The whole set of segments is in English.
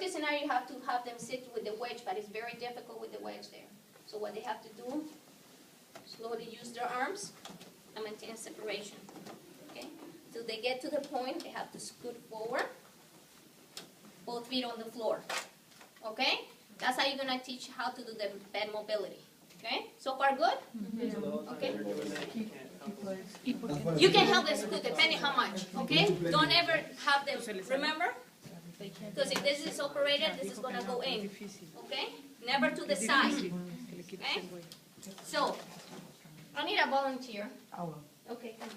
case scenario, you have to have them sit with the wedge, but it's very difficult with the wedge there. So what they have to do, slowly use their arms and maintain separation. Okay? Till they get to the point, they have to scoot forward, both feet on the floor. Okay? That's how you're going to teach how to do the bed mobility. Okay? So far good? Okay. You can help them scoot depending how much. Okay? Don't ever have them, remember? Because if this is operated, this is going to go in. Okay? Never to the side. Okay? So, I need a volunteer. Okay, come on.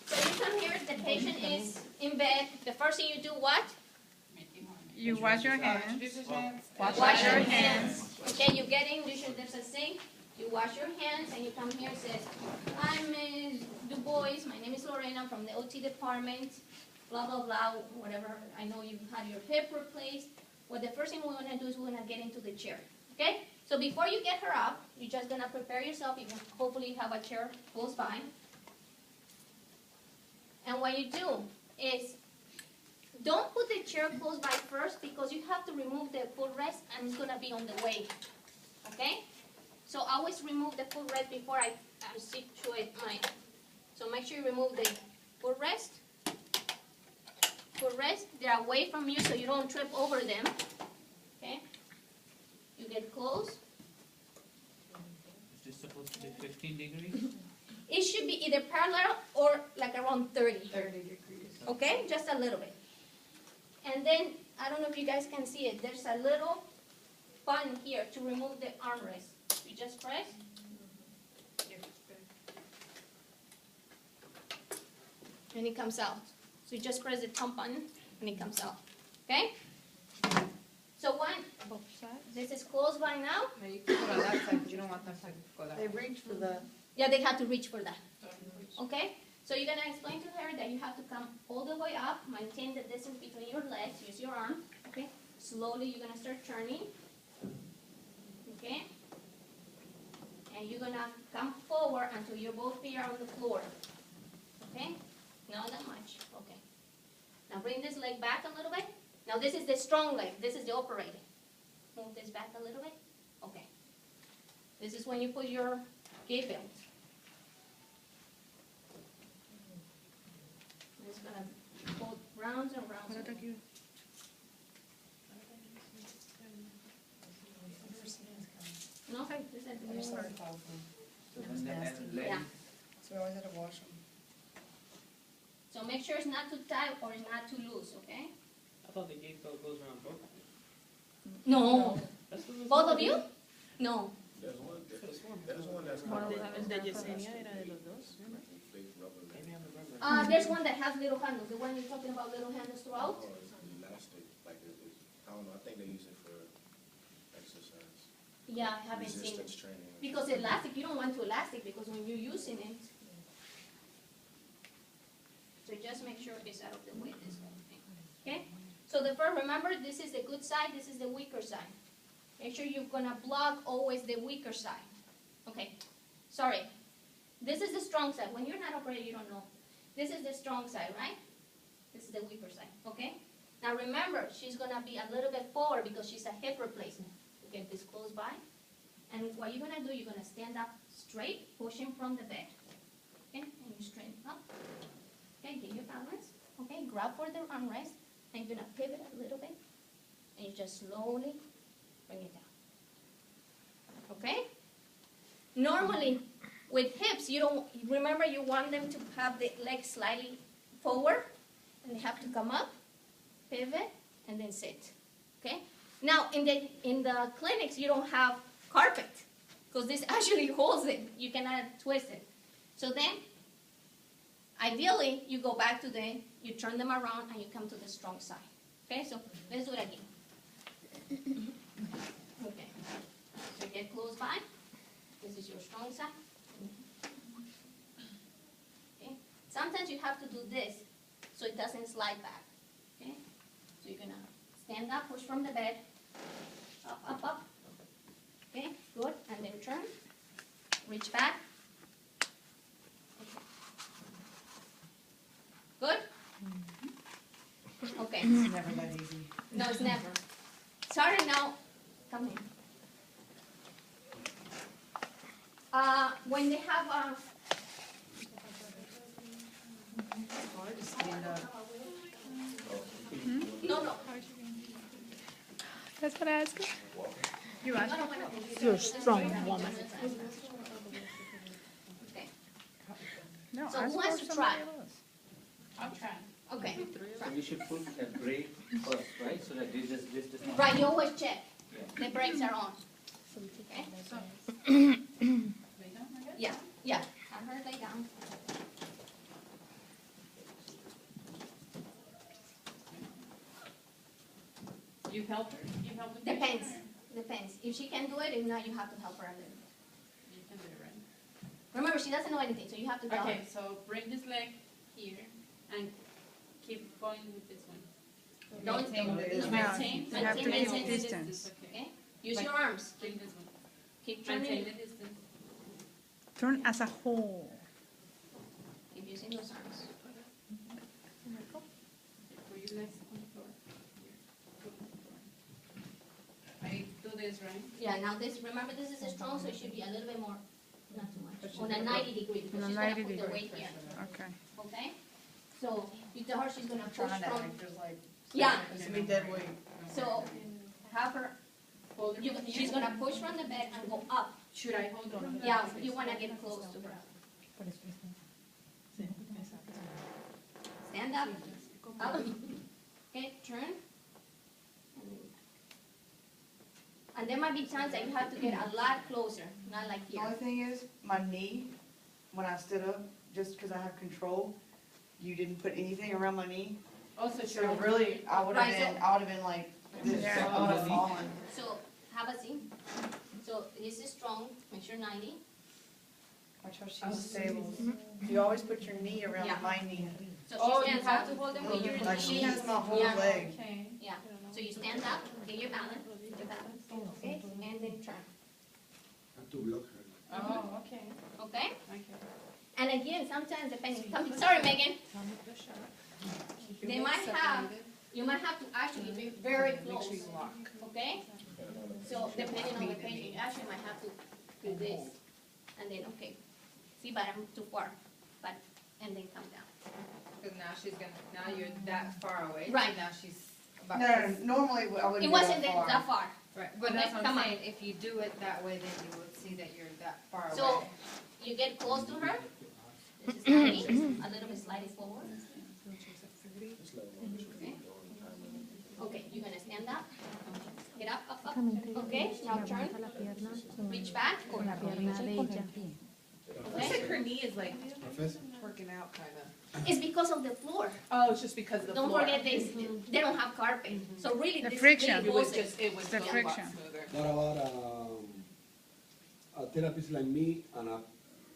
So you come here, the patient is in bed. The first thing you do what? You wash your hands. Wash your hands. Okay, you get in, usually there's a sink. You wash your hands and you come here and say, I'm Ms. Du Bois, my name is Lorena, I'm from the OT department, blah, blah, blah, whatever. I know you had your hip replaced. Well, the first thing we're going to do is we're going to get into the chair. Okay? So before you get her up, you're just going to prepare yourself. You can hopefully have a chair close by. And what you do is, don't put the chair close by first because you have to remove the footrest and it's going to be on the way. Okay? So always remove the footrest before I situate mine. So make sure you remove the footrest. Footrest, they're away from you so you don't trip over them. Okay? You get close. Is this supposed to be 15 degrees? It should be either parallel or like around 30. 30 degrees. Okay? Just a little bit. And then, I don't know if you guys can see it, there's a little button here to remove the armrest. You just press. And it comes out. So you just press the thumb button and it comes out. Okay? So when this is closed by now, No, you can go to that side, but you don't want that side to go that way. They reach for the. yeah, they have to reach for that. Okay? So you're going to explain to her that you have to come all the way up, maintain the distance between your legs, use your arm. Okay? Slowly you're going to start turning. Okay? And you're going to come forward until your both feet are on the floor. Okay? Not that much. Okay. Now bring this leg back a little bit. Now this is the strong leg. This is the operated. Move this back a little bit. Okay. This is when you put your gait belt. It's going to go rounds and rounds. No, this is the yeah. So we always had to wash them. So make sure it's not too tight or it's not too loose, okay? I thought the gate belt goes around both. No. That's what it was Both of supposed you? to No. There's one. There's one. There's one that's El de Yesenia era de los dos. fake rubber. Maybe I'm remembering. There's one that has little handles. The one you're talking about little handles throughout? Oh, it's elastic. Like I don't know. I think they use it for exercise. Yeah, I haven't seen Resistance it. training. Because elastic, you don't want to elastic because when you're using it, so just make sure it's out of the way this whole thing. Okay? So the first, remember, this is the good side, this is the weaker side. Make sure you're gonna block always the weaker side. Okay. Sorry. This is the strong side. When you're not operating, you don't know. This is the strong side, right? This is the weaker side. Okay? Now remember, she's gonna be a little bit forward because she's a hip replacement. You get this close by. And what you're gonna do, you're gonna stand up straight, pushing from the bed. Okay? And you straighten up. Okay, get your balance. Okay, grab for the armrest. And you're gonna pivot a little bit. And you just slowly bring it down. Okay? Normally, with hips, you don't, remember you want them to have the legs slightly forward. And they have to come up, pivot, and then sit. Okay? Now, in the clinics, you don't have carpet. Because this actually holds it. You cannot twist it. So then, ideally, you go back to you turn them around and you come to the strong side. Okay, so let's do it again. Okay, so get close by. This is your strong side. Okay, sometimes you have to do this so it doesn't slide back. Okay, so you're gonna stand up, push from the bed, up, up, up. Okay, good, and then turn, reach back. Okay. Good? Okay. Okay. It's never that easy. No, it's never. Sorry now. Come in. When they have Hard to stand up. no. That's what I asked. You asked. You're a strong woman. Okay. No, So ask who for wants to somebody try? else. I'll try. Okay. So we should put a brake first, right? So that this does not. Right. You always check. The brakes are on. Okay. Lay down, I guess? Yeah. Have her lay down. You help her? You help the patient? Depends. Depends. If she can do it, if not, you have to help her a little. You can do it, right? Remember, she doesn't know anything, so you have to tell her. Okay, so bring this leg here and keep going with this one. Don't Maintain. You have to Maintain keep the distance. Okay. Okay. Use your arms. Bring this one. Keep Maintain turning. the distance. Turn as a whole. Keep using those arms. Put your legs on the floor. Here. Put on the floor. I do this, right? Yeah. Now this. Remember, this is strong, so it should be a little bit more. Not too much. But On a 90 degree, because On a she's gonna 90 put the degree. weight here. Okay. Okay. So you tell her she's gonna I'm push trying to from. act just like. Yeah. It's gonna be dead weight. So have her. Hold it You, from here. she's gonna push from the bed and go up. Should I hold on? Yeah. You wanna get close to her. Stand up. Up. Okay. Turn. And there might be times that you have to get a lot closer, not like The here. only thing is, my knee, when I stood up, just because I have control, you didn't put anything around my knee. Also, should So really, I would have Right, been like this, Yeah. I would have fallen. So have a seat. So this is strong. Make sure 90. Watch how she stables. You always put your knee around Yeah. my knee. So Oh, she you stands have up. to hold them with your Like she knee. has my whole Yeah. leg. Okay. Yeah. So you stand up, get your balance, okay, and then turn. Have to block her. Oh, okay. Okay? Okay. And again, sometimes depending. Sorry, Megan. They might have. You might have to actually be very close. Okay? So depending on the patient, you actually might have to do this, and then okay. See, but I'm too far, but and then come down. Because now she's gonna, now you're that far away. Right. So now she's No, about. no, no, normally I wouldn't It go wasn't that far. that far. Right, but that's Okay, what come I'm on. saying, if you do it that way, then you would see that you're that far away. So you get close to her. This is 90, a little bit sliding forward. Okay, you're gonna stand up. Get up, up, up. Okay, now turn. Reach back. Okay. Her knee is like Professor? working out kinda. It's because of the floor. Oh, it's just because of the Don't floor. forget they don't have carpet. So really The this friction. really It was pulls it. just, it was The a lot friction. smoother. What about a therapist like me and a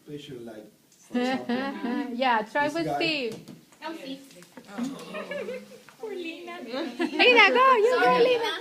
patient like, for example, Yeah, try This with guy. Steve. Come see. Lina, go, you Sorry, go, Lina. Lina.